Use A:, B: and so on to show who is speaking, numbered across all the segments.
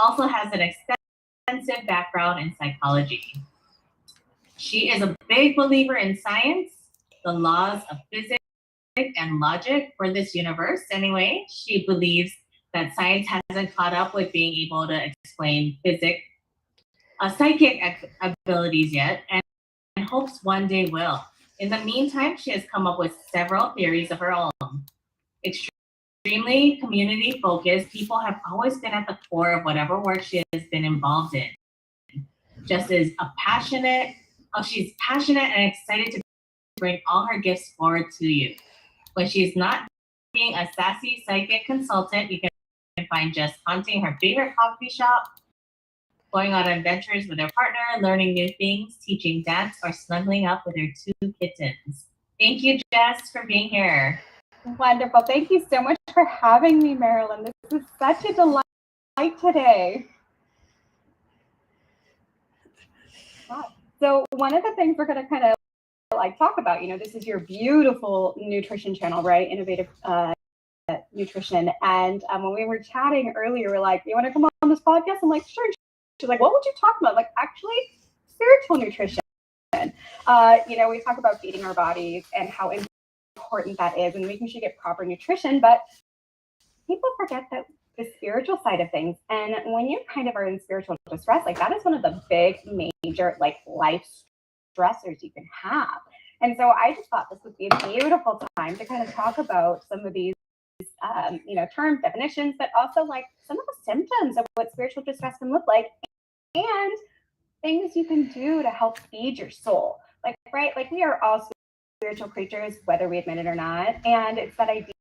A: also has an extensive background in psychology. She is a big believer in science, the laws of physics and logic for this universe. Anyway, she believes that science hasn't caught up with being able to explain psychic abilities yet, and hopes one day will. In the meantime, she has come up with several theories of her own. Extremely community focused, people have always been at the core of whatever work she has been involved in. Jess is she's passionate and excited to bring all her gifts forward to you. When she's not being a sassy psychic consultant, you can find Jess haunting her favorite coffee shop, going on adventures with her partner, learning new things, teaching dance, or snuggling up with her 2 kittens. Thank you, Jess, for being here.
B: Wonderful. Thank you so much for having me, Marilyn. This is such a delight today. So one of the things we're going to kind of talk about, this is your beautiful nutrition channel, right? Innovative nutrition. And when we were chatting earlier, we're like, you want to come on this podcast? I'm like, sure. She's like, what would you talk about? Like, actually, spiritual nutrition. We talk about feeding our bodies and how important that is and making sure you get proper nutrition. But people forget that the spiritual side of things. And when you kind of are in spiritual distress, like that is one of the big major life stressors you can have. And so I just thought this would be a beautiful time to kind of talk about some of these terms, definitions, but also some of the symptoms of what spiritual distress can look like and things you can do to help feed your soul. We are all spiritual creatures, whether we admit it or not. And it's that idea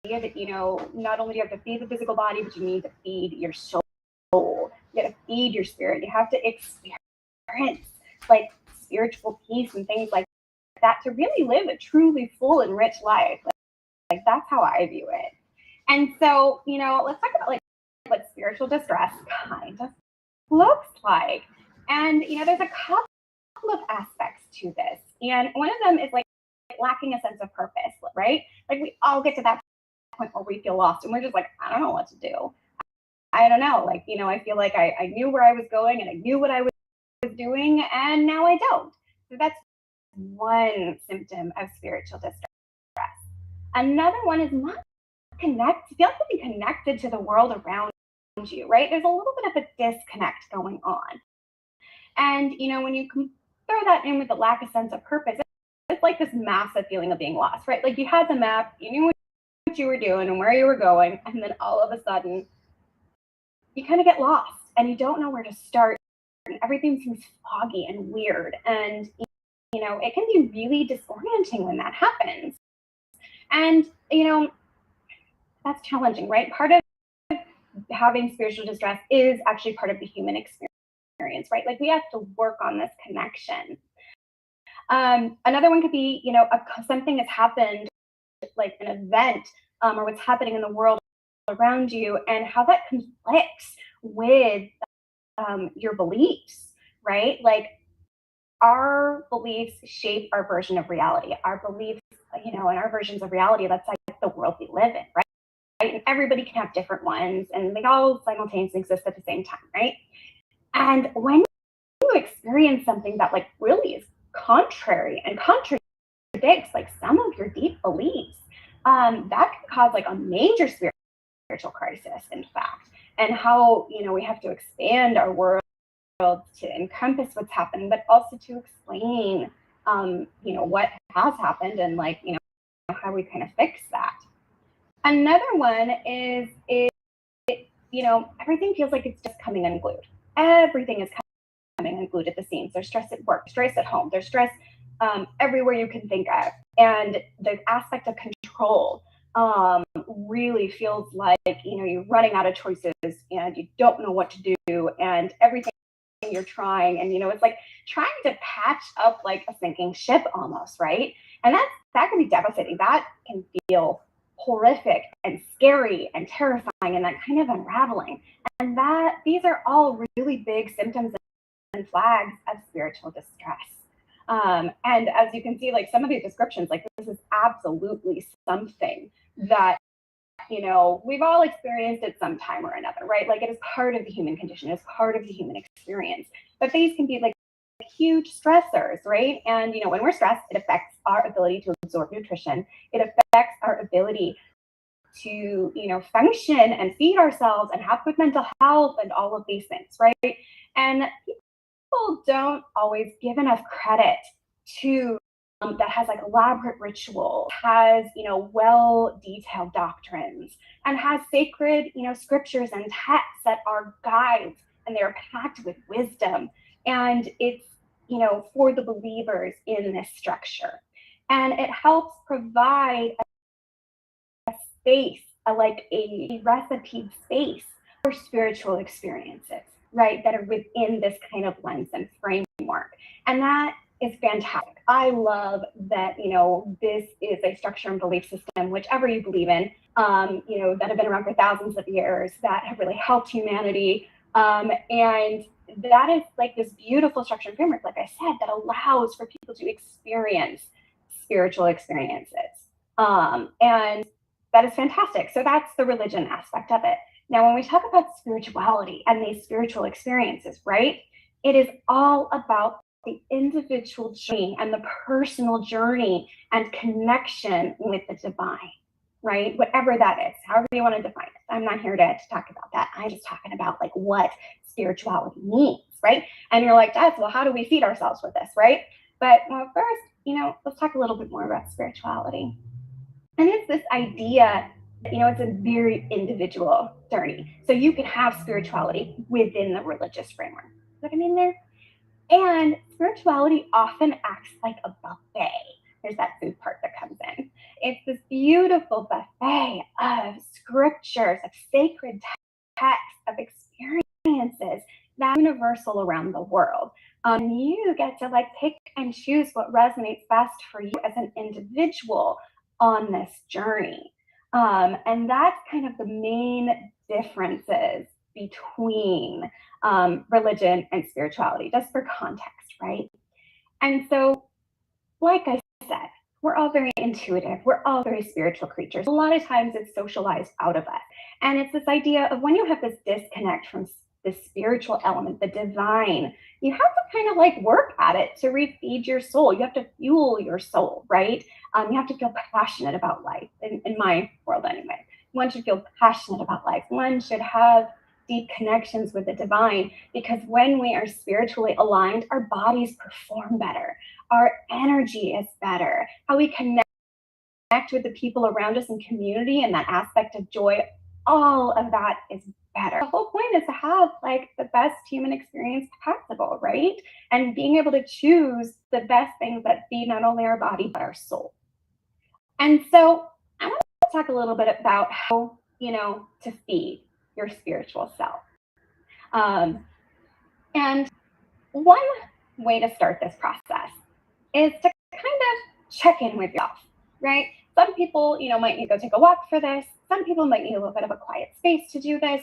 B: that, not only do you have to feed the physical body, but you need to feed your soul. You got to feed your spirit. You have to experience spiritual peace and things like that to really live a truly full and rich life. That's how I view it. And so, let's talk about what spiritual distress kind of looks like. And, there's a couple of aspects to this. And one of them is lacking a sense of purpose, right? We all get to that point where we feel lost and we're just I don't know what to do. I don't know. I feel like I knew where I was going and I knew what I was doing and now I don't. So that's one symptom of spiritual distress. Another one is not feel like to be connected to the world around you, right? There's a little bit of a disconnect going on. And, when you throw that in with the lack of sense of purpose, it's like this massive feeling of being lost, right? You had the map, you knew what you were doing and where you were going, and then all of a sudden you kind of get lost and you don't know where to start and everything seems foggy and weird. And, it can be really disorienting when that happens. And, that's challenging, right? Part of having spiritual distress is actually part of the human experience, right? We have to work on this connection. Another one could be, something has happened, an event, or what's happening in the world around you and how that conflicts with your beliefs, right? Our beliefs shape our version of reality. Our beliefs, and our versions of reality, that's the world we live in, right? And everybody can have different ones and they all simultaneously exist at the same time, right? And when you experience something that really is contrary and contradicts some of your deep beliefs, that can cause a major spiritual crisis, in fact, and how we have to expand our world to encompass what's happening, but also to explain what has happened and how we kind of fix that. Another one is everything feels like it's just coming unglued. Everything is coming unglued at the seams. There's stress at work, stress at home, there's stress everywhere you can think of. And the aspect of control really feels like, you're running out of choices and you don't know what to do and everything you're trying. And, it's trying to patch up a sinking ship almost, right? And that can be devastating. That can feel horrific and scary and terrifying and that kind of unraveling. And these are all really big symptoms and flags of spiritual distress. And as you can see, some of these descriptions, this is absolutely something that we've all experienced it sometime or another, right? Like it is part of the human condition, it's part of the human experience. But these can be like huge stressors, right? And when we're stressed, it affects our ability to absorb nutrition. It affects our ability to function and feed ourselves and have good mental health and all of these things, right? And people don't always give enough credit to that has like elaborate ritual, has well detailed doctrines, and has sacred scriptures and texts that are guides, and they're packed with wisdom, and it's for the believers in this structure, and it helps provide space, like a recipe space for spiritual experiences, right, that are within this kind of lens and framework. And that is fantastic. I love that, this is a structure and belief system, whichever you believe in, that have been around for thousands of years, that have really helped humanity. And that is like this beautiful structure and framework, like I said, that allows for people to experience spiritual experiences. And that is fantastic. So that's the religion aspect of it. Now, when we talk about spirituality and these spiritual experiences, right, it is all about the individual journey and the personal journey and connection with the divine, right? Whatever that is, however you want to define it. I'm not here to talk about that. I'm just talking about like what spirituality means, right? And you're like, Jess, well, how do we feed ourselves with this, right? But first, let's talk a little bit more about spirituality. And it's this idea that, it's a very individual journey. So you can have spirituality within the religious framework. See what I mean there? And spirituality often acts like a buffet. There's that food part that comes in. It's this beautiful buffet of scriptures, of sacred texts, of experiences that are universal around the world. You get to like pick and choose what resonates best for you as an individual on this journey. And that's kind of the main differences between religion and spirituality, just for context, right? And so, like I said, we're all very intuitive. We're all very spiritual creatures. A lot of times it's socialized out of us. And it's this idea of when you have this disconnect from the spiritual element, the divine, you have to kind of like work at it to refeed your soul. You have to fuel your soul, right? You have to feel passionate about life, in my world anyway. One should feel passionate about life. One should have deep connections with the divine, because when we are spiritually aligned, our bodies perform better. Our energy is better. How we connect with the people around us in community and that aspect of joy, all of that is better. The whole point is to have like the best human experience possible, right? And being able to choose the best things that feed not only our body, but our soul. And so I want to talk a little bit about how, to feed your spiritual self. And one way to start this process is to kind of check in with yourself, right? Some people, might need to go take a walk for this. Some people might need a little bit of a quiet space to do this.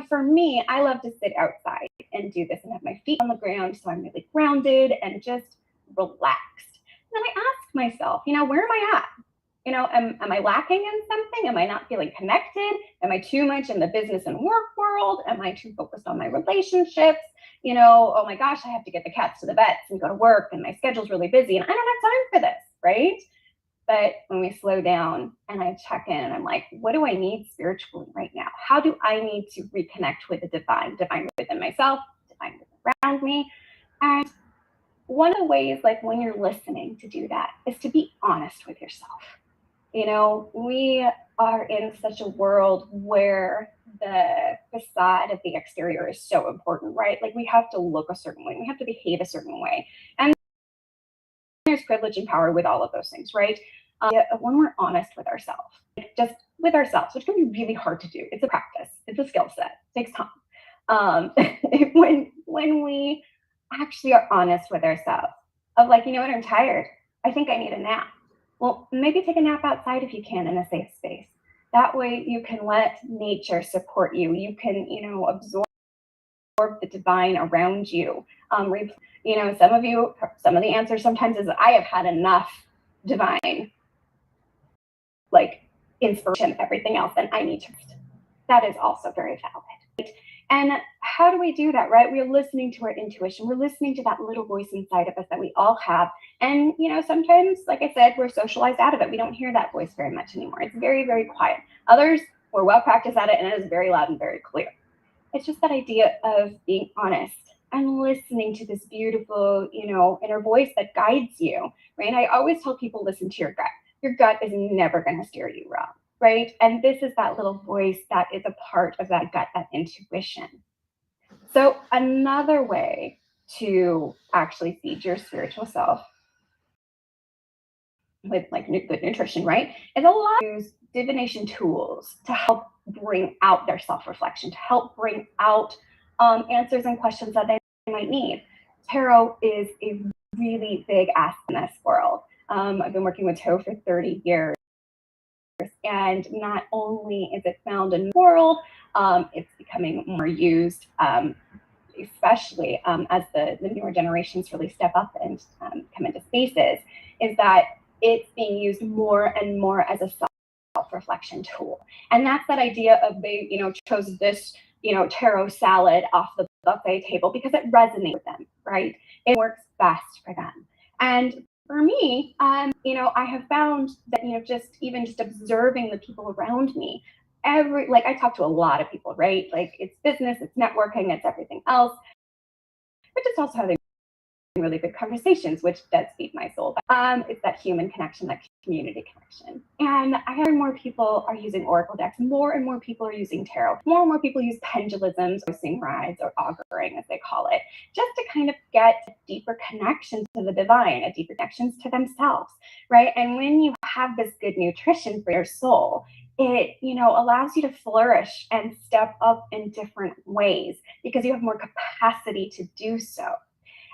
B: For me, I love to sit outside and do this and have my feet on the ground, so I'm really grounded and just relaxed. And then I ask myself, where am I at? Am I lacking in something? Am I not feeling connected? Am I too much in the business and work world? Am I too focused on my relationships? Oh my gosh, I have to get the cats to the vets and go to work, and my schedule's really busy and I don't have time for this, right? But when we slow down and I check in and I'm like, what do I need spiritually right now? How do I need to reconnect with the divine within myself, divine around me? And one of the ways, like when you're listening to do that, is to be honest with yourself. We are in such a world where the facade of the exterior is so important, right? Like we have to look a certain way, we have to behave a certain way. And there's privilege and power with all of those things, right? When we're honest with ourselves, just with ourselves, which can be really hard to do. It's a practice, it's a skill set, it takes time. When we actually are honest with ourselves, of like, what, I'm tired. I think I need a nap. Well, maybe take a nap outside if you can, in a safe space. That way you can let nature support you. You can, absorb the divine around you. Some of the answers sometimes is I have had enough divine. Like inspiration, everything else, then I need to rest. That is also very valid. Right? And how do we do that, right? We're listening to our intuition. We're listening to that little voice inside of us that we all have. And, sometimes, like I said, we're socialized out of it. We don't hear that voice very much anymore. It's very, very quiet. Others, we're well practiced at it, and it is very loud and very clear. It's just that idea of being honest and listening to this beautiful, inner voice that guides you, right? I always tell people, listen to your gut. Your gut is never going to steer you wrong, right? And this is that little voice that is a part of that gut, that intuition. So another way to actually feed your spiritual self with good nutrition, right, is a lot of use divination tools to help bring out their self-reflection, to help bring out answers and questions that they might need. Tarot is a really big aspect in this world. I've been working with tarot for 30 years. And not only is it found in the world, it's becoming more used, especially as the newer generations really step up and come into spaces, is that it's being used more and more as a self-reflection tool. And that's that idea of they, chose this, tarot salad off the buffet table because it resonates with them, right? It works best for them. And for me, I have found that, just observing the people around me, I talk to a lot of people, right? Like it's business, it's networking, it's everything else, but just also having really good conversations, which does feed my soul. It's that human connection, that community connection. And I hear more people are using oracle decks. More and more people are using tarot. More and more people use pendulums or sing rides or auguring, as they call it, just to kind of get a deeper connection to the divine, a deeper connections to themselves, right? And when you have this good nutrition for your soul, it allows you to flourish and step up in different ways because you have more capacity to do so.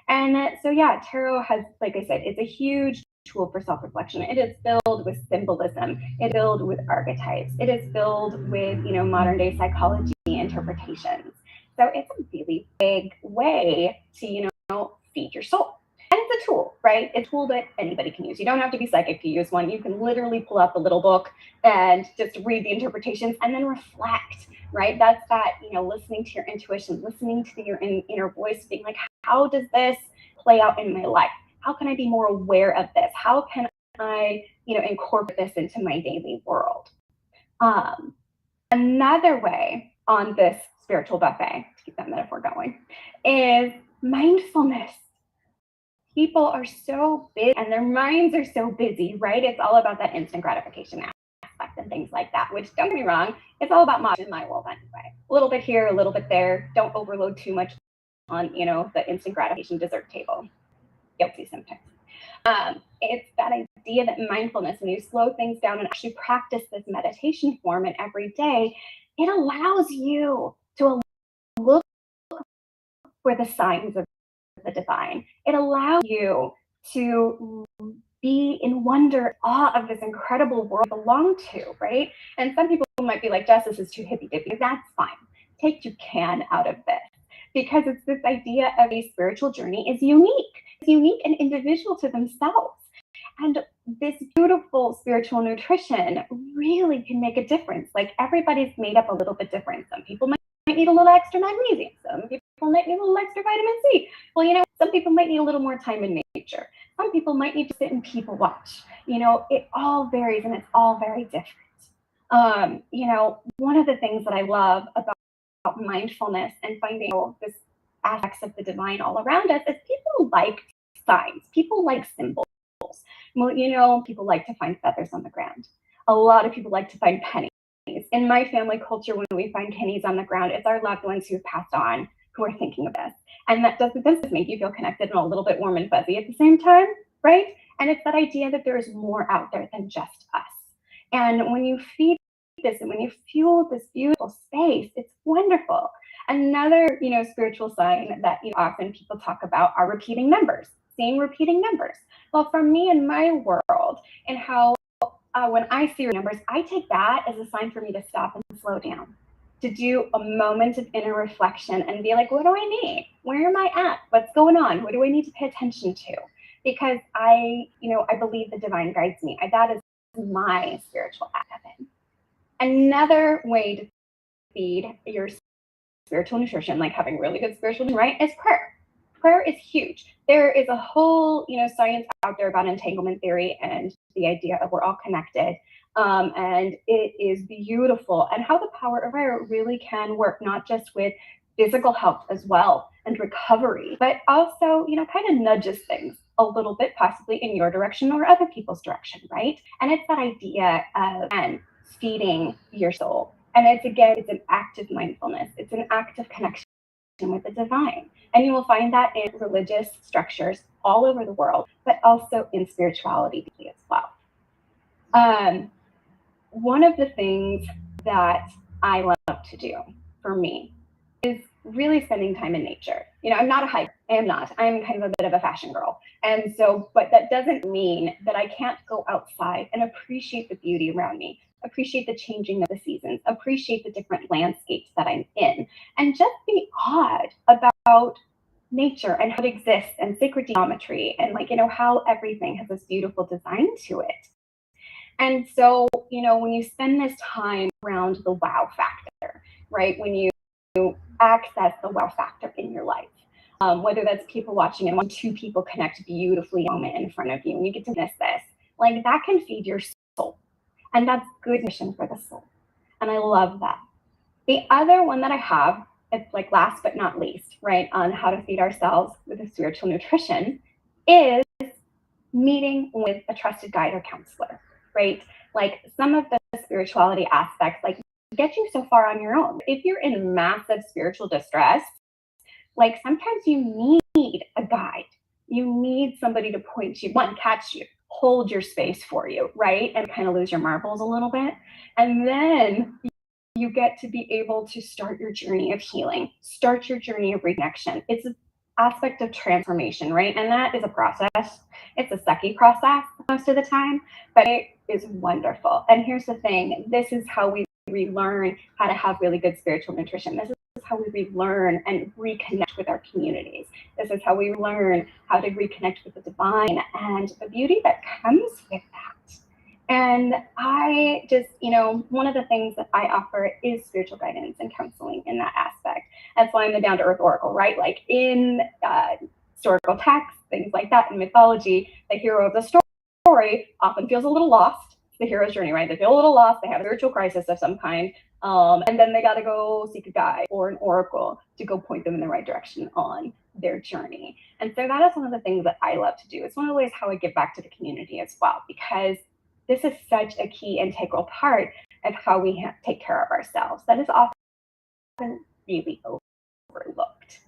B: And so, yeah, tarot has, like I said, it's a huge tool for self-reflection. It is filled with symbolism. It is filled with archetypes. It is filled with, modern day psychology interpretations. So it's a really big way to, feed your soul. And it's a tool, right? It's a tool that anybody can use. You don't have to be psychic to use one. You can literally pull out the little book and just read the interpretations and then reflect, right? That's that, listening to your intuition, listening to your inner voice, being like, how does this play out in my life? How can I be more aware of this? How can I, incorporate this into my daily world? Another way on this spiritual buffet, to keep that metaphor going, is mindfulness. People are so busy and their minds are so busy, right? It's all about that instant gratification aspect and things like that, which, don't get me wrong, it's all about modern in my world anyway. A little bit here, a little bit there. Don't overload too much on, the instant gratification dessert table. Guilty sometimes. It's that idea that mindfulness, when you slow things down and actually practice this meditation form and every day, it allows you to look for the signs of the divine. It allows you to be in wonder, awe of this incredible world you belong to, right? And some people might be like, Jess, this is too hippy-dippy. That's fine. Take what you can out of this, because it's this idea of a spiritual journey is unique. It's unique and individual to themselves. And this beautiful spiritual nutrition really can make a difference. Like everybody's made up a little bit different. Some people might need a little extra magnesium. Some people might need a little extra vitamin C. Well, some people might need a little more time in nature. Some people might need to sit and people watch. It all varies and it's all very different. One of the things that I love about mindfulness and finding this aspects of the divine all around us is people like signs. People like symbols. Well, people like to find feathers on the ground. A lot of people like to find pennies. In my family culture, when we find pennies on the ground, it's our loved ones who've passed on who are thinking of us. And that does make you feel connected and a little bit warm and fuzzy at the same time, right? And it's that idea that there's more out there than just us. And when you feed this and when you fuel this beautiful space, it's wonderful. Another, spiritual sign that often people talk about are repeating numbers, seeing repeating numbers. Well, for me in my world and how when I see numbers, I take that as a sign for me to stop and slow down, to do a moment of inner reflection and be like, what do I need? Where am I at? What's going on? What do I need to pay attention to? Because I believe the divine guides me. That is my spiritual act of it. Another way to feed your spiritual nutrition, like having really good spiritual nutrition, right, is prayer. Prayer is huge. There is a whole, science out there about entanglement theory and the idea of we're all connected. And it is beautiful, and how the power of prayer really can work, not just with physical health as well and recovery, but also, kind of nudges things a little bit, possibly in your direction or other people's direction, right? And it's that idea of feeding your soul. And it's an act of mindfulness. It's an act of connection with the divine. And you will find that in religious structures all over the world, but also in spirituality as well. One of the things that I love to do for me is really spending time in nature. I'm not a hiker. I am not. I'm kind of a bit of a fashion girl. And so, but that doesn't mean that I can't go outside and appreciate the beauty around me, appreciate the changing of the seasons, appreciate the different landscapes that I'm in, and just be awed about nature and how it exists and sacred geometry and how everything has this beautiful design to it. And so, when you spend this time around the wow factor, right? When you access the wow factor in your life, whether that's people watching and when two people connect beautifully in a moment in front of you and you get to miss this, that can feed your soul. And that's good mission for the soul. And I love that. The other one that I have, it's last but not least, right, on how to feed ourselves with a spiritual nutrition, is meeting with a trusted guide or counselor, right? Some of the spirituality aspects, get you so far on your own. If you're in massive spiritual distress, sometimes you need a guide. You need somebody to point you, catch you, hold your space for you, right? And kind of lose your marbles a little bit. And then you get to be able to start your journey of healing, start your journey of reconnection. It's an aspect of transformation, right? And that is a process. It's a sucky process most of the time, but it is wonderful. And here's the thing, this is how we relearn how to have really good spiritual nutrition. This is how we relearn and reconnect with our communities. This is how we learn how to reconnect with the divine and the beauty that comes with that. And I just, one of the things that I offer is spiritual guidance and counseling in that aspect. That's why I'm the Down to Earth Oracle, right? In historical texts, things like that, in mythology, the hero of the story often feels a little lost. It's the hero's journey, right? They feel a little lost. They have a spiritual crisis of some kind. And then they got to go seek a guide or an oracle to go point them in the right direction on their journey. And so that is one of the things that I love to do. It's one of the ways how I give back to the community as well, because this is such a key integral part of how we take care of ourselves that is often really overlooked.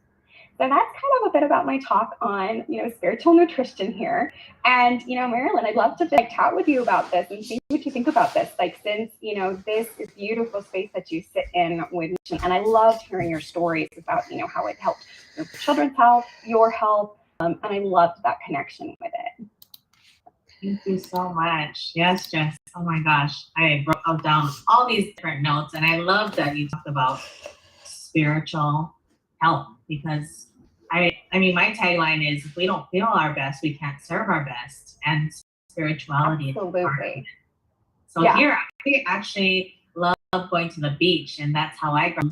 B: So that's kind of a bit about my talk on, spiritual nutrition here. And, Marilyn, I'd love to chat with you about this and see what you think about this. Since, this is beautiful space that you sit in with, and I loved hearing your stories about, how it helped your children's health, your health, and I loved that connection with it.
A: Thank you so much. Yes, Jess. Oh my gosh. I wrote down all these different notes, and I love that you talked about spiritual health, because I mean, my tagline is, if we don't feel our best, we can't serve our best. And spirituality
B: Absolutely.
A: is part of it. So
B: Yeah.
A: Here, I actually love going to the beach, and that's how I grew,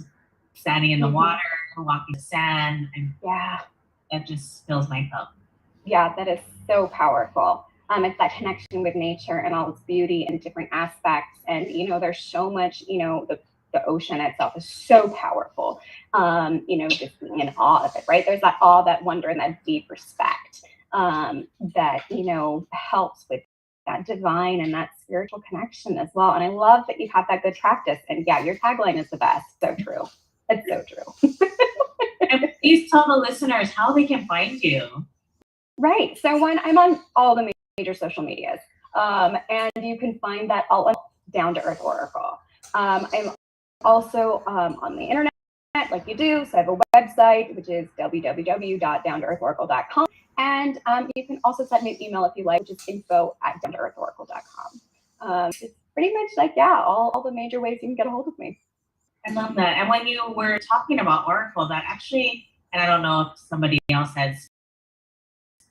A: standing in the water, walking the sand, and that just fills my cup.
B: Yeah, that is so powerful. It's that connection with nature and all its beauty and different aspects. And, there's so much, the ocean itself is so powerful, just being in awe of it, right? There's that awe, that wonder, and that deep respect that, helps with that divine and that spiritual connection as well. And I love that you have that good practice. And yeah, your tagline is the best. So true. It's so true.
A: And please tell the listeners how they can find you.
B: Right. So I'm on all the major social medias, and you can find that all on Down to Earth Oracle. I'm also on the internet, like you do. So I have a website, which is www.downtoearthoracle.com. And you can also send me an email if you like, which is info@downtoearthoracle.com. It's pretty much all the major ways you can get a hold of me.
A: I love that. And when you were talking about Oracle, that actually, and I don't know if somebody else has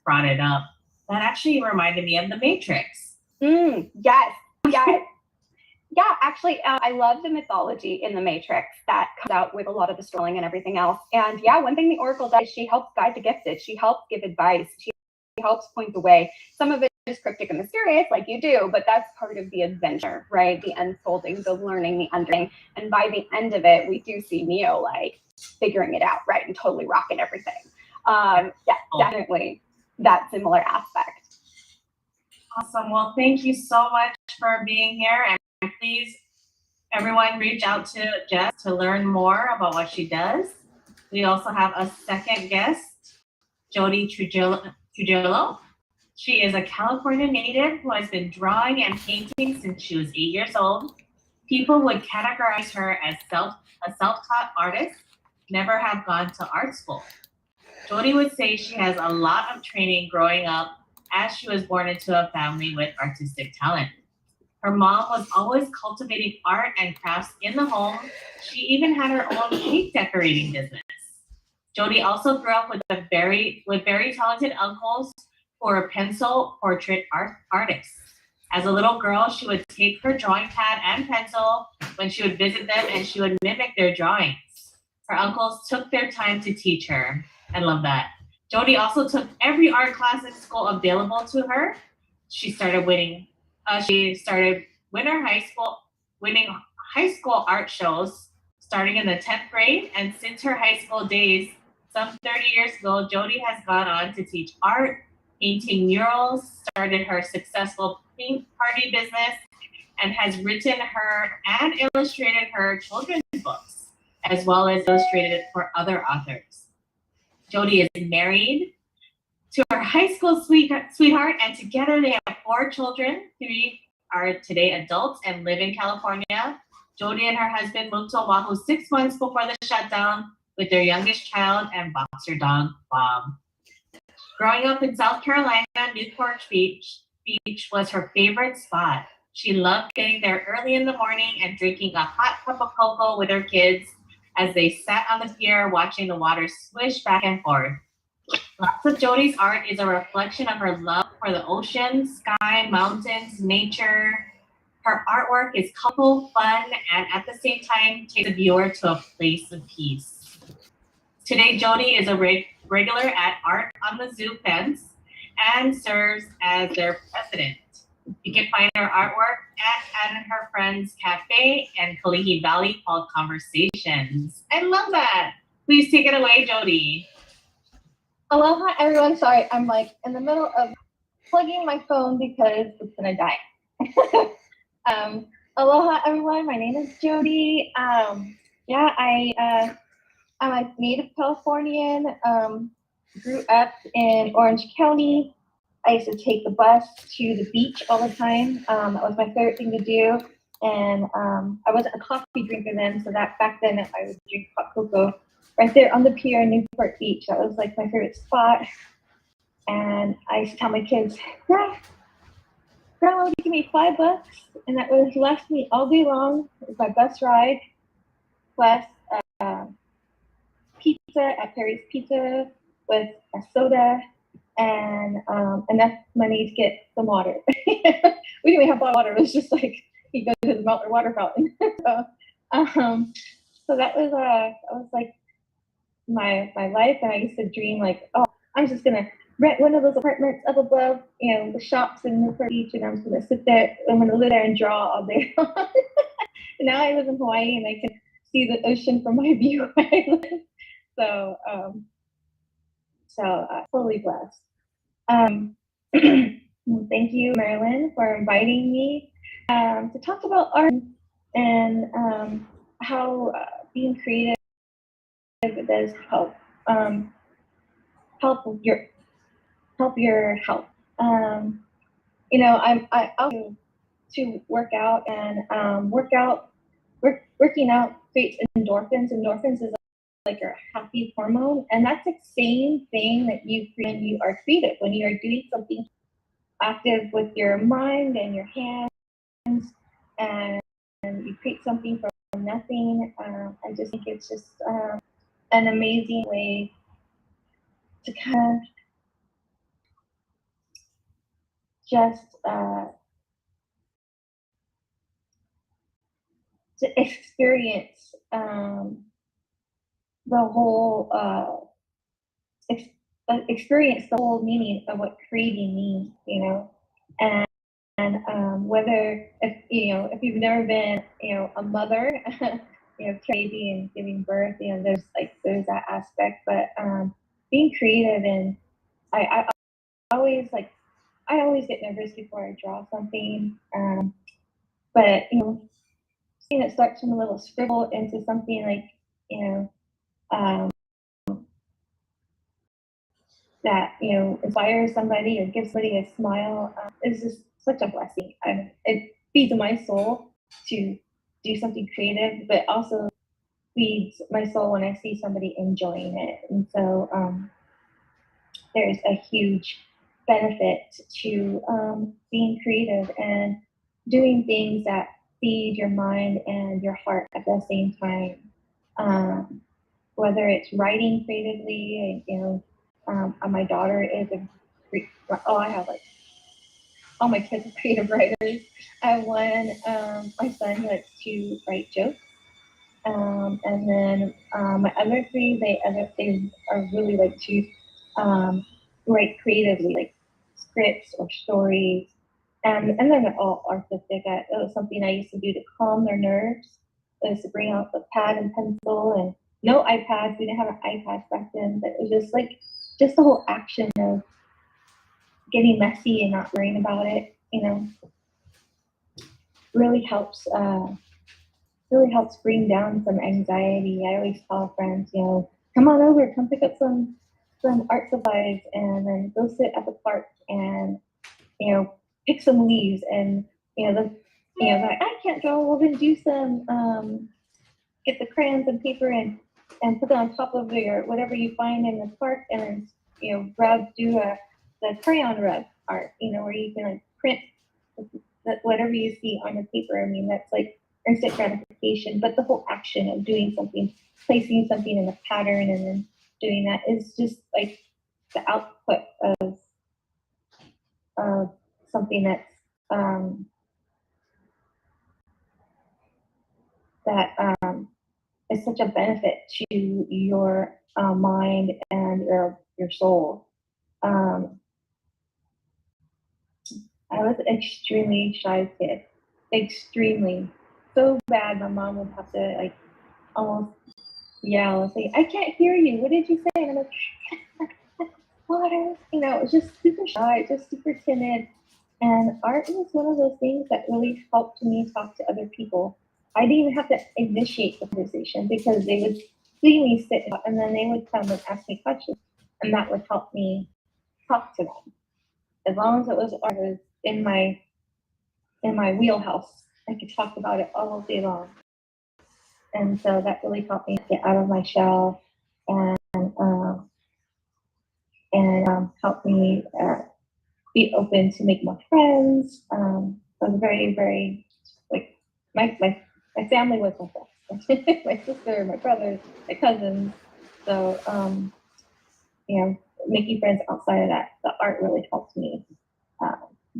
A: brought it up, that actually reminded me of the Matrix.
B: Yes. Yeah, actually, I love the mythology in the Matrix that comes out with a lot of the storytelling and everything else. And yeah, one thing the Oracle does is she helps guide the gifted. She helps give advice. She helps point the way. Some of it is cryptic and mysterious, like you do, but that's part of the adventure, right? The unfolding, the learning, the understanding. And by the end of it, we do see Neo like figuring it out, right? And totally rocking everything. Yeah, definitely that similar aspect.
A: Awesome. Well, thank you so much for being here. And please, everyone, reach out to Jess to learn more about what she does. We also have a second guest, Jody Trujillo. She is a California native who has been drawing and painting since she was 8 years old. People would categorize her as a self-taught artist, never have gone to art school. Jody would say she has a lot of training growing up as she was born into a family with artistic talent. Her mom was always cultivating art and crafts in the home. She even had her own cake decorating business. Jody also grew up with very talented uncles who were pencil portrait artists. As a little girl, she would take her drawing pad and pencil when she would visit them and she would mimic their drawings. Her uncles took their time to teach her. I love that. Jody also took every art class in school available to her. She started winning. She started winning high school art shows starting in the 10th grade. And since her high school days, some 30 years ago, Jody has gone on to teach art, painting murals, started her successful paint party business, and has written her and illustrated her children's books, as well as illustrated it for other authors. Jody is married to her high school sweetheart, and together they have 4 children. 3 are today adults and live in California. Jody and her husband moved to Oahu 6 months before the shutdown with their youngest child and boxer dog, Bob. Growing up in South Carolina, Newport Beach was her favorite spot. She loved getting there early in the morning and drinking a hot cup of cocoa with her kids as they sat on the pier watching the water swish back and forth. Lots of Jody's art is a reflection of her love for the ocean, sky, mountains, nature. Her artwork is colorful, fun, and at the same time takes the viewer to a place of peace. Today, Jody is a regular at Art on the Zoo fence and serves as their president. You can find her artwork at Anne and Her Friends Cafe and Kalihi Valley called Conversations. I love that. Please take it away, Jody.
C: Aloha, everyone. Sorry, I'm like in the middle of plugging my phone because it's gonna die. Aloha, everyone. My name is Jody. Yeah, I'm a native Californian. Grew up in Orange County. I used to take the bus to the beach all the time. That was my favorite thing to do. And I wasn't a coffee drinker then, so that back then I would drink hot cocoa right there on the pier in Newport Beach. That was like my favorite spot. And I used to tell my kids, Grandma would give me $5, and that would last me all day long. It was my bus ride, plus pizza at Perry's Pizza with a soda and enough money to get some water. We didn't even have water. It was just like you go to the water fountain. So that was like my life, and I used to dream like, oh, I'm just gonna rent one of those apartments up above, the shops in Newport Beach, and I'm just gonna sit there. I'm gonna live there and draw all day long. And now I live in Hawaii, and I can see the ocean from my view where I live. So, fully blessed. Thank you, Marilyn, for inviting me to talk about art and how being creative does help help your health. I also to work out, and working out creates endorphins. Endorphins is like your happy hormone, and that's the same thing that you create when you are creative, when you are doing something active with your mind and your hands, and you create something from nothing. I just think it's just an amazing way to kind of just to experience the whole experience the whole meaning of what creating means, you know, and whether if you've never been a mother, baby and giving birth, there's that aspect, but being creative and I always I always get nervous before I draw something, but seeing it start from a little scribble into something like um, that inspires somebody or gives somebody a smile is just such a blessing. It feeds my soul to do something creative, but also feeds my soul when I see somebody enjoying it. And so there's a huge benefit to being creative and doing things that feed your mind and your heart at the same time. Whether it's writing creatively, my daughter is I have all my kids are creative writers. I have one, my son, who likes to write jokes. And then my other three, they are really like to write creatively, like scripts or stories. And they're not all artistic. It was something I used to do to calm their nerves. I used to bring out the pad and pencil, and no iPads. We didn't have an iPad back then, but it was just the whole action of getting messy and not worrying about it. Really helps. Really helps bring down some anxiety. I always tell friends, come on over, come pick up some art supplies, and then go sit at the park and pick some leaves. And like, I can't draw. Well, then do some get the crayons and paper and put it on top of your whatever you find in the park, and then do the crayon rug art. Where you can like print whatever you see on the paper. I mean, that's like instant gratification, but the whole action of doing something, placing something in a pattern and then doing that is just like the output of something that's is such a benefit to your mind and your soul. I was an extremely shy kid, extremely, so bad. My mom would have to like almost yell and say, "I can't hear you. What did you say?" And I'm like, "Water." It was just super shy, just super timid. And art was one of those things that really helped me talk to other people. I didn't even have to initiate the conversation because they would see me sit and then they would come and ask me questions, and that would help me talk to them. As long as it was art, it was in my wheelhouse. I could talk about it all day long. And so that really helped me get out of my shell and helped me be open to make more friends. I was very, very like my family was my friends. My sister, my brothers, my cousins. So making friends outside of that, the art really helped me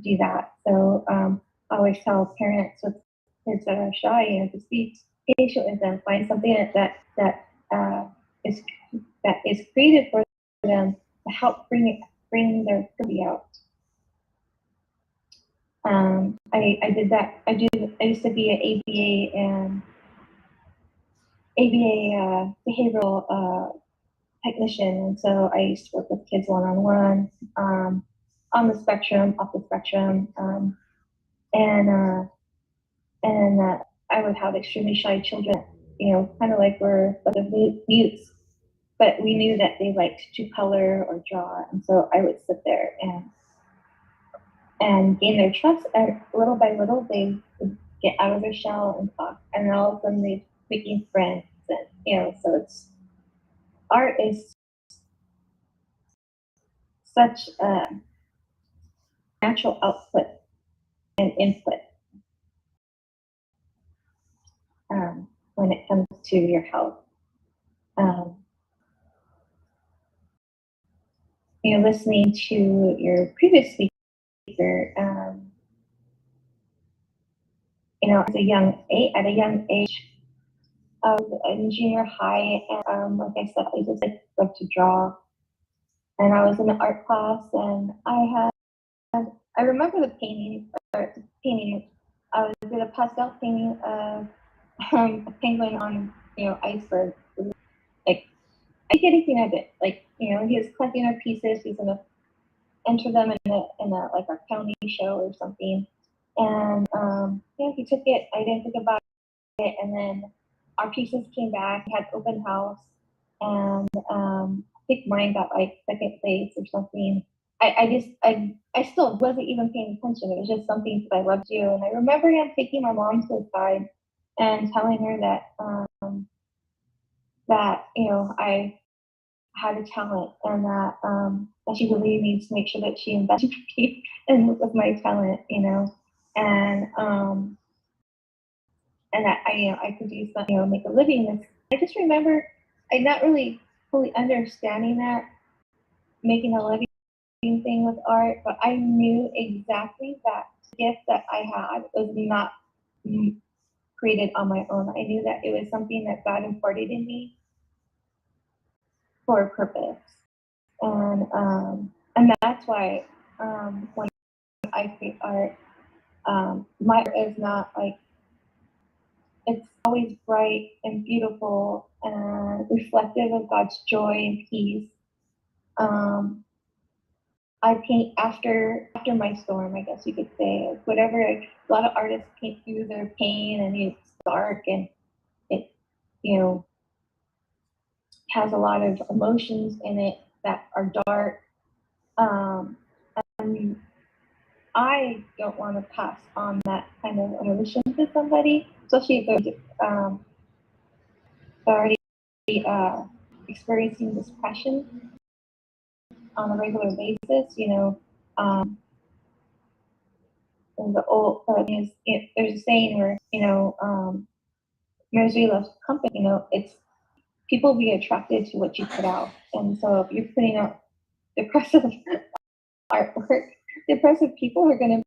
C: do that. So I always tell parents with kids that are shy, just be patient with them. Find something is creative for them to help bring their ability out. I did that. I used to be an ABA behavioral technician, and so I used to work with kids one-on-one, on the spectrum, off the spectrum, and I would have extremely shy children, kind of like we're the mutes, but we knew that they liked to color or draw, and so I would sit there and gain their trust, and little by little they would get out of their shell and talk, and all of a sudden they're making friends, and so art is such a natural output and input when it comes to your health. Listening to your previous speaker, at a young age, I was in junior high, and like I said, I just like to draw. And I was in an art class, and I remember the painting. I did a pastel painting of a penguin on iceberg. Like I get anything of it. Like he was collecting our pieces. He's gonna enter them in a like a county show or something. And he took it. I didn't think about it, and then our pieces came back. We had open house, and I think mine got like second place or something. I still wasn't even paying attention. It was just something that I loved to do. And I remember him taking my mom to the side and telling her that I had a talent, and that she really needs to make sure that she invested me in with my talent, and that I could do something, make a living. I just remember I not really fully understanding that making a living thing with art, but I knew exactly that gift that I had was not created on my own. I knew that it was something that God imparted in me for a purpose, and that's why when I create art, my art is not like it's always bright and beautiful and reflective of God's joy and peace. I paint after my storm, I guess you could say. Whatever, a lot of artists paint through their pain, and it's dark, and it you know has a lot of emotions in it that are dark. And I don't want to pass on that kind of emotion to somebody, especially if they're already experiencing depression on a regular basis. And the old there's a saying where misery loves company. It's people be attracted to what you put out, and so if you're putting out depressive artwork, depressive people are going to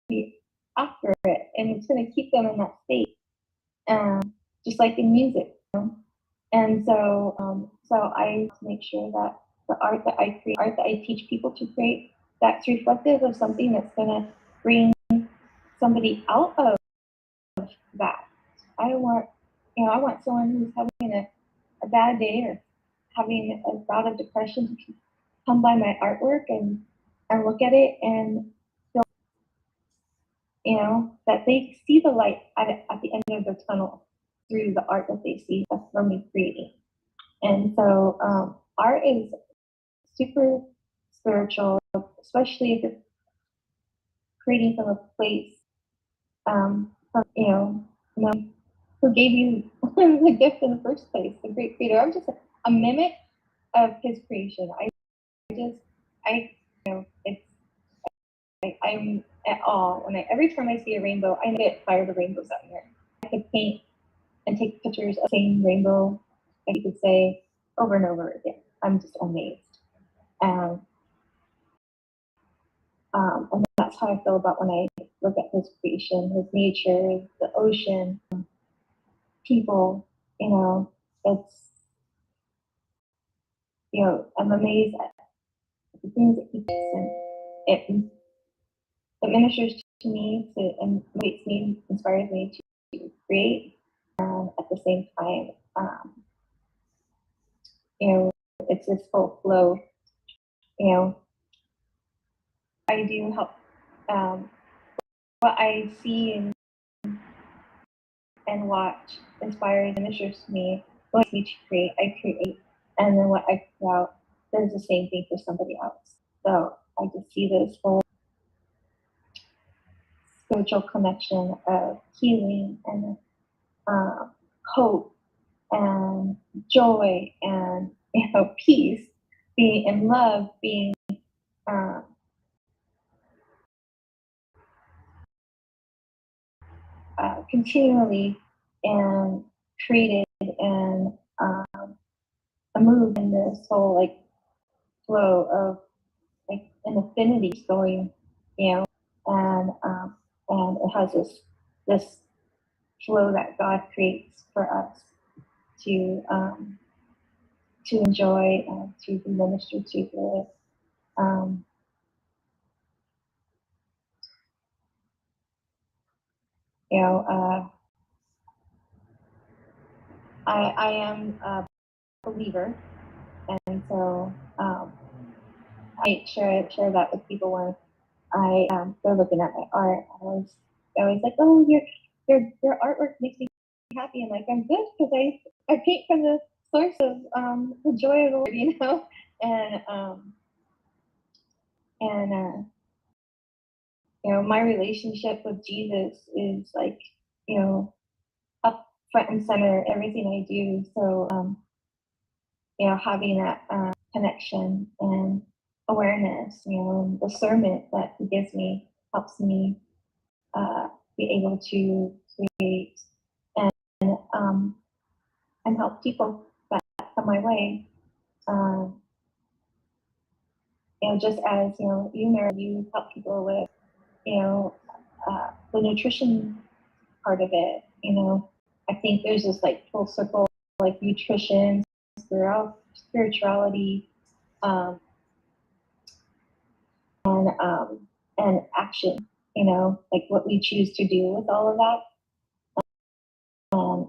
C: be after it, and it's going to keep them in that state, just like in music. And so I make sure that the art that I create, art that I teach people to create, that's reflective of something that's going to bring somebody out of that. I don't want, I want someone who's having a bad day or having a bout of depression to come by my artwork and look at it and feel, that they see the light at the end of the tunnel through the art that they see from me creating. And so art is super spiritual, especially if it's creating from a place, who gave you the gift in the first place, the great creator. I'm just a mimic of his creation. I'm at awe every time I see a rainbow. I get tired of rainbows out here. I could paint and take pictures of the same rainbow, like you could say, over and over again. I'm just amazed. And that's how I feel about when I look at his creation, his nature, the ocean, people. I'm amazed at the things that he does, and it ministers to me, and makes me, inspires me to create. At the same time, it's this full flow. I do help. What I see and watch inspires and ministers to me. What makes me to create, I create, and then what I put out does the same thing for somebody else. So I just see this whole spiritual connection of healing and hope and joy and peace, being in love, being continually and created and moved in this whole flow of an affinity going, and it has this flow that God creates for us to enjoy, to be ministered to with. You know, I am a believer, and so I share that with people when they're looking at my art. I always like, oh, your artwork makes me happy. I'm like, I'm good because I paint from the source of the joy of the Lord, you know, and you know, my relationship with Jesus is like, you know, up front and center everything I do. So you know, having that connection and awareness, you know, and discernment that he gives me helps me be able to create um, and help people that come my way. You know, just as you know, you help people with, you know, the nutrition part of it. You know, I think there's this like full circle, like nutrition, spirituality, um, and action. You know, like what we choose to do with all of that, and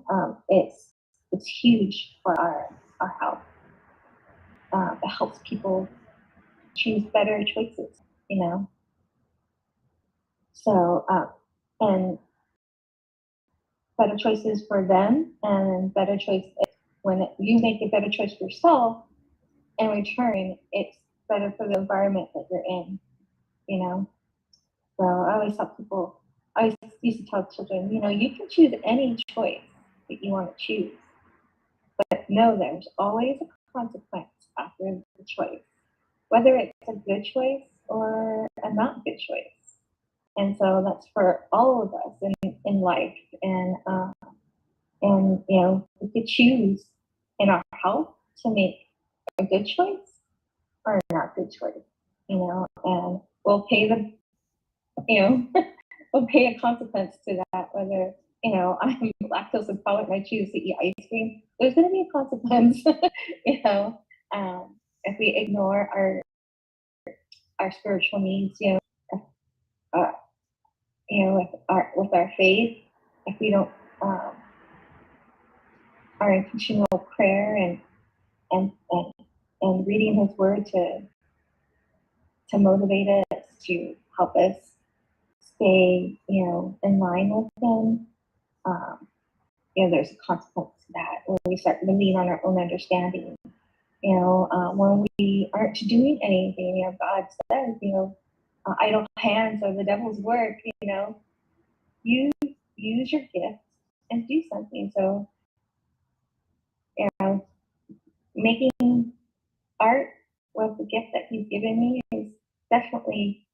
C: it's huge for our health. It helps people choose better choices. You know, so and better choices for them, and better choice when you make a better choice for yourself. In return, it's better for the environment that you're in. You know, so I always tell people. I used to tell children, you know, you can choose any choice that you want to choose, but know there's always a consequence after the choice, whether it's a good choice or a not good choice. And so that's for all of us in life. And you know, we could choose in our health to make a good choice or a not good choice. You know, and we'll pay the, you know, we'll pay a consequence to that. Whether, you know, I'm lactose intolerant and I choose to eat ice cream, there's going to be a consequence. You know, if we ignore our spiritual needs, uh, you know, with our faith, if we don't our intentional prayer and and and reading His Word to motivate us, to help us stay, you know, in line with Him. You know, there's a consequence to that when we start to lean on our own understanding. You know, when we aren't doing anything, you know, God says, you know, idle hands are the devil's work. You know, use your gift and do something. So, you know, making art was the gift that He's given me is definitely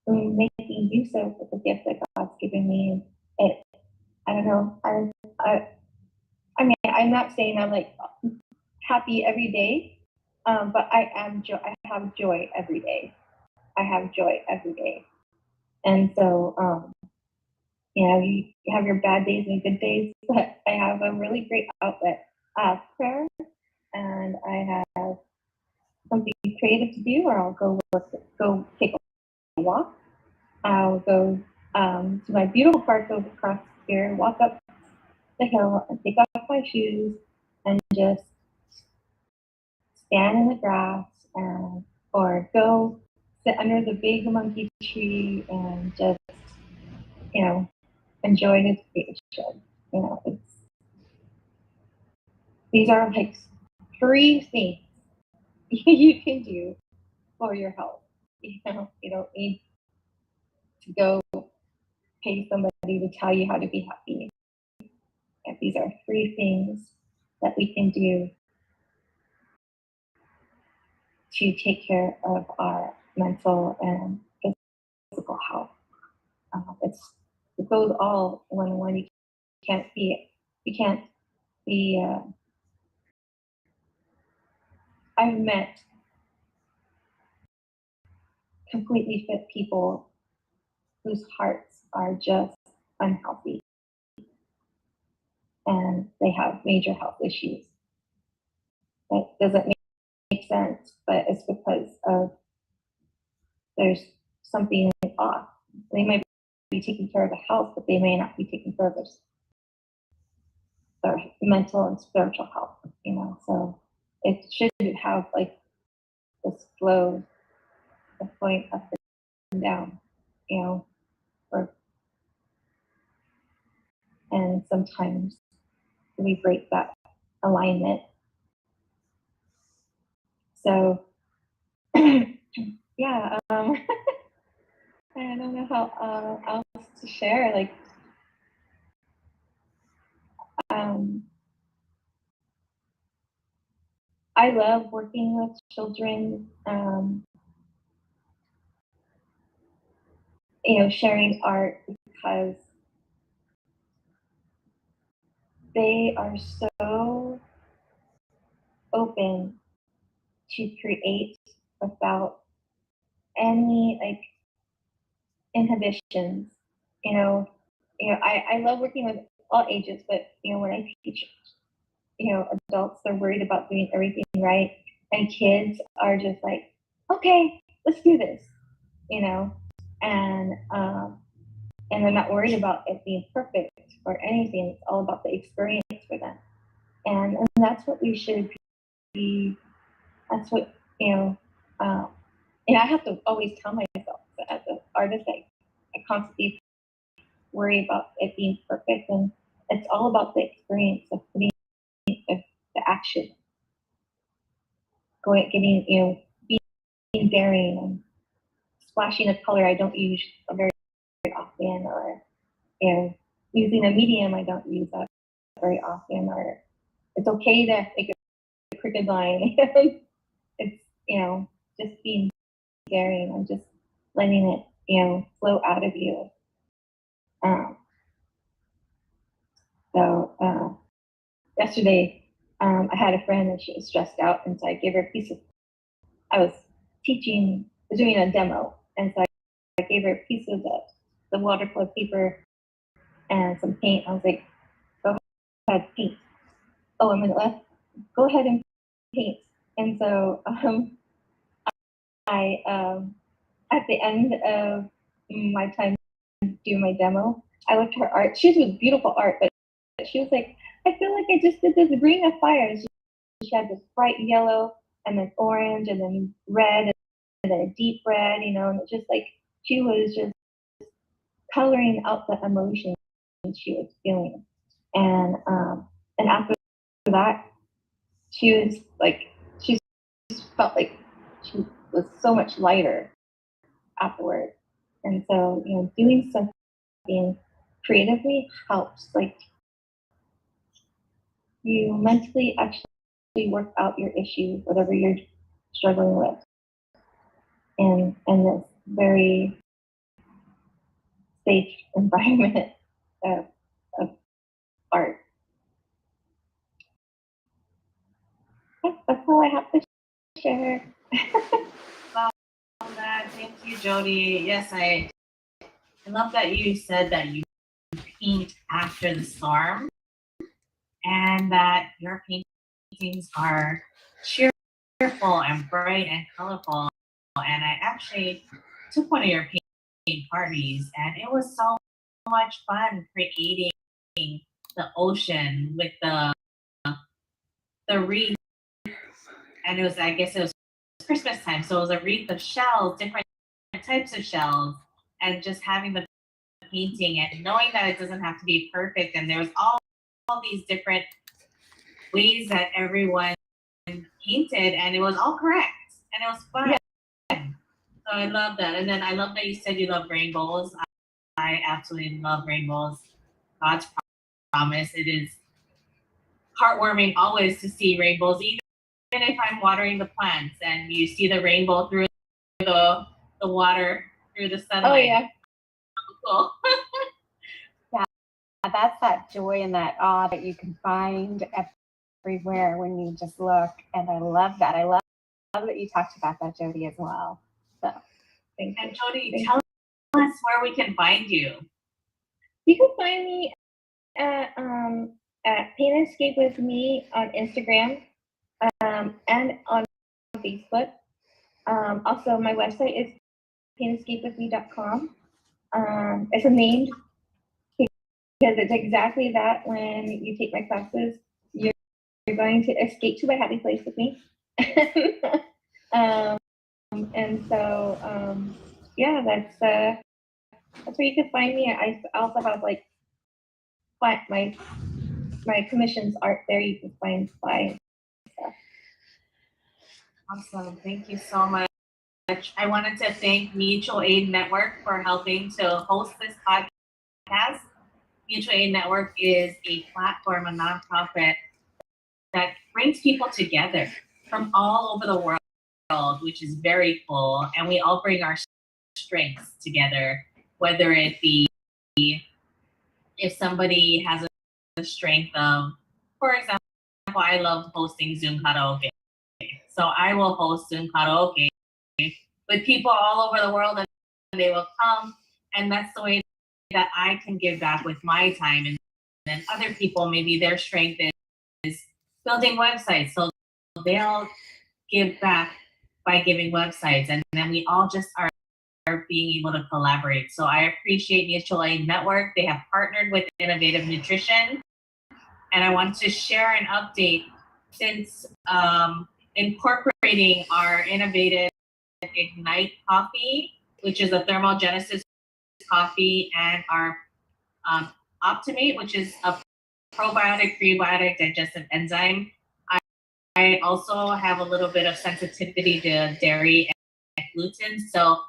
C: making use of the gift that God's given me. It, I don't know. I mean, I'm not saying I'm like happy every day, but I have joy every day. I have joy every day, and so you know, you have your bad days and good days, but I have a really great outlet, prayer, and I have something creative to do, or I'll go take a walk. I'll go to my beautiful park over across here, walk up the hill, and take off my shoes, and just stand in the grass, and or go sit under the big monkey tree and just, you know, enjoy His creation. You know, these are like free things you can do for your health. You know, you don't need to go pay somebody to tell you how to be happy. And these are free things that we can do to take care of our mental and physical health. It goes all when you can't be you can't be. I've met completely fit people whose hearts are just unhealthy and they have major health issues. That doesn't make sense, but it's because of there's something off. They might be taking care of the health, but they may not be taking care of their mental and spiritual health, you know. So it shouldn't have like this flow of going up and down, you know, and sometimes we break that alignment. So yeah, I don't know how else to share. Like, I love working with children. You know, sharing art because they are so open to create without any like inhibitions. I love working with all ages, but when I teach, adults, they're worried about doing everything right, and kids are just like, okay, let's do this, and they're not worried about it being perfect or anything. It's all about the experience for them, and that's what we should be. That's what and I have to always tell myself that as an artist, I constantly worry about it being perfect, and it's all about the experience of putting the action, being daring and splashing a color I don't use very often, or using a medium I don't use that very often, or it's okay to make a crooked line. It's just being daring and just letting it flow out of you. So yesterday, I had a friend and she was stressed out, and so I gave her a piece of. I was doing a demo, and so I gave her a piece of the watercolor paper and some paint. I was like, "Go ahead, paint." Oh, a minute left. Go ahead and paint. And so I at the end of my time doing my demo, I looked at her art. She was beautiful art, but she was like, I feel like I just did this ring of fire. And she had this bright yellow and then orange and then red and then a deep red, and it's just like she was just coloring out the emotion she was feeling. And after that, she felt like she was so much lighter afterwards. And so, doing something creatively helps. Like, you mentally actually work out your issues, whatever you're struggling with, in this very safe environment of art. That's all I have to share.
A: Thank you, Jody. Yes, I love that you said that you paint after the storm, and that your paintings are cheerful and bright and colorful. And I actually took one of your paint parties, and it was so much fun creating the ocean with the wreath. And I guess it was Christmas time, so it was a wreath of shells, different types of shells, and just having the painting and knowing that it doesn't have to be perfect, and there's all these different ways that everyone painted, and it was all correct, and it was fun. Yeah. So I love that. And then I love that you said you love rainbows. I absolutely love rainbows. God's promise. It is heartwarming always to see rainbows, even if I'm watering the plants and you see the rainbow through the water, through the sunlight.
B: Oh yeah.
A: Cool.
B: Yeah, that's that joy and that awe that you can find everywhere when you just look. And I love that. I love that you talked about that, Jody, as well. So,
A: and Jody, tell us where we can find you.
C: You can find me at Paint and Escape with Me on Instagram and on Facebook. Also, my website is paintscapewithme.com. It's a name because it's exactly that. When you take my classes, you're going to escape to a happy place with me. um, and so, yeah, that's where you can find me. I also have like my commissions art there. You can find by stuff.
A: Awesome. Thank you so much. I wanted to thank Mutual Aid Network for helping to host this podcast. Mutual Aid Network is a platform, a nonprofit that brings people together from all over the world, which is very cool. And we all bring our strengths together, whether it be if somebody has a strength of, for example, I love hosting Zoom karaoke. So I will host Zoom karaoke with people all over the world, and they will come. And that's the way that I can give back with my time. And then other people, maybe their strength is building websites. So they'll give back by giving websites. And then we all just are being able to collaborate. So I appreciate Mutual Aid Network. They have partnered with Innovative Nutrition. And I want to share an update since incorporating our innovative Ignite coffee, which is a thermogenesis coffee, and our Optimate, which is a probiotic, prebiotic, digestive enzyme. I also have a little bit of sensitivity to dairy and gluten. So